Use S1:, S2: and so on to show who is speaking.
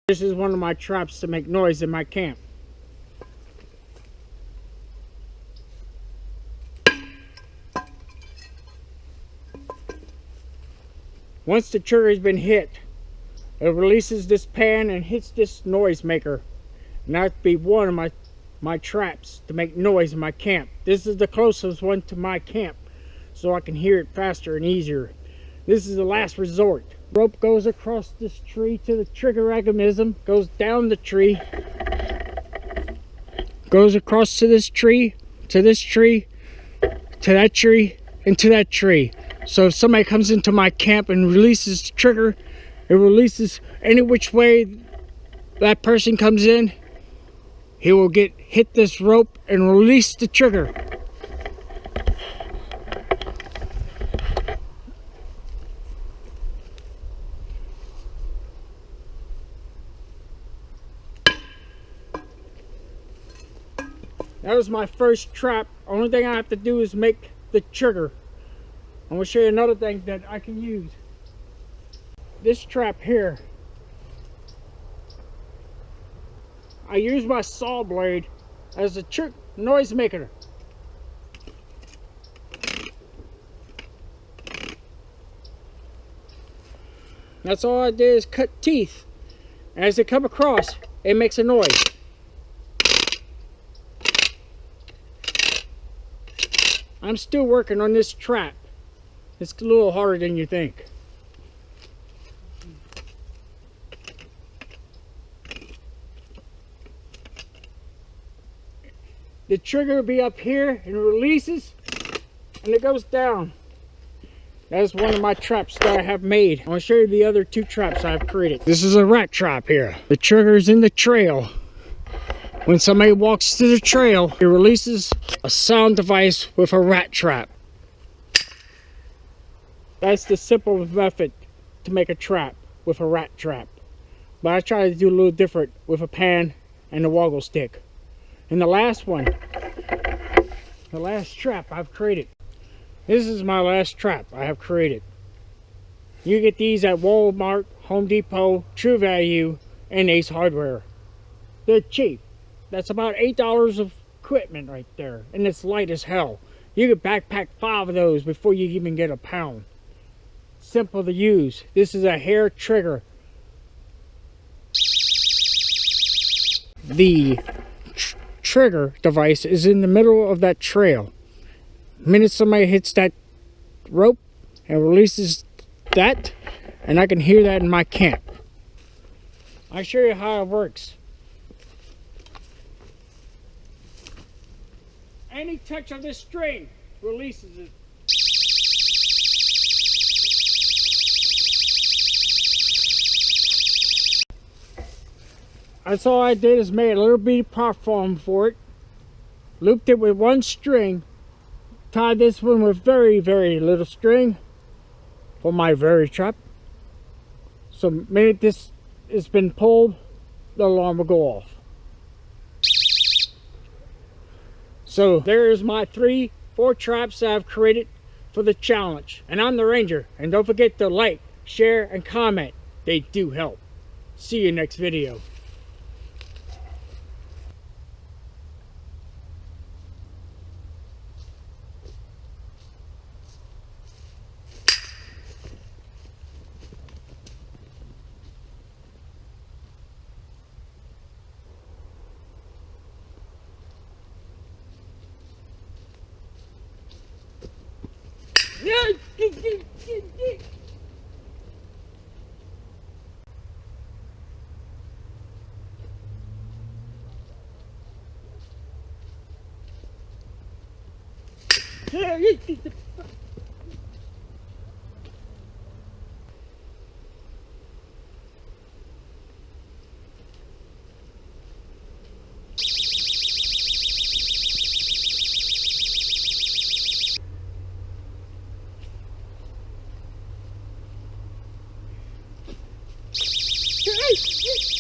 S1: This is one of my traps to make noise in my camp. Once the trigger has been hit, it releases this pan and hits this noise maker. And that would be one of my traps to make noise in my camp. This is the closest one to my camp, so I can hear it faster and easier. This is the last resort. Rope goes across this tree to the trigger mechanism, goes down the tree, goes across to this tree, to this tree, to that tree, and to that tree. So if somebody comes into my camp and releases the trigger, it releases any which way that person comes in, he will hit this rope and release the trigger. That was my first trap. Only thing I have to do is make the trigger. I'm going to show you another thing that I can use. This trap here, I use my saw blade as a noise maker. That's all I did is cut teeth. As they come across, it makes a noise. I'm still working on this trap. It's a little harder than you think. The trigger will be up here and it releases and it goes down. That's one of my traps that I have made. I want to show you the other two traps I've created. This is a rat trap here. The trigger's in the trail. When somebody walks through the trail, it releases a sound device with a rat trap. That's the simple method to make a trap with a rat trap. But I try to do a little different with a pan and a woggle stick. And the last one, the last trap I've created. This is my last trap I have created. You get these at Walmart, Home Depot, True Value, and Ace Hardware. They're cheap. That's about $8 of equipment right there. And it's light as hell. You could backpack 5 of those before you even get a pound. Simple to use. This is a hair trigger. The trigger device is in the middle of that trail. The minute somebody hits that rope and releases that, and I can hear that in my camp. I'll show you how it works. Any touch of this string releases it. That's all I did is made a little bitty platform for it. Looped it with one string. Tied this one with very, very little string for my very trap. So the minute this has been pulled, the alarm will go off. So there's my 4 traps that I've created for the challenge. And I'm the Ranger. And don't forget to like, share, and comment. They do help. See you next video. Hey!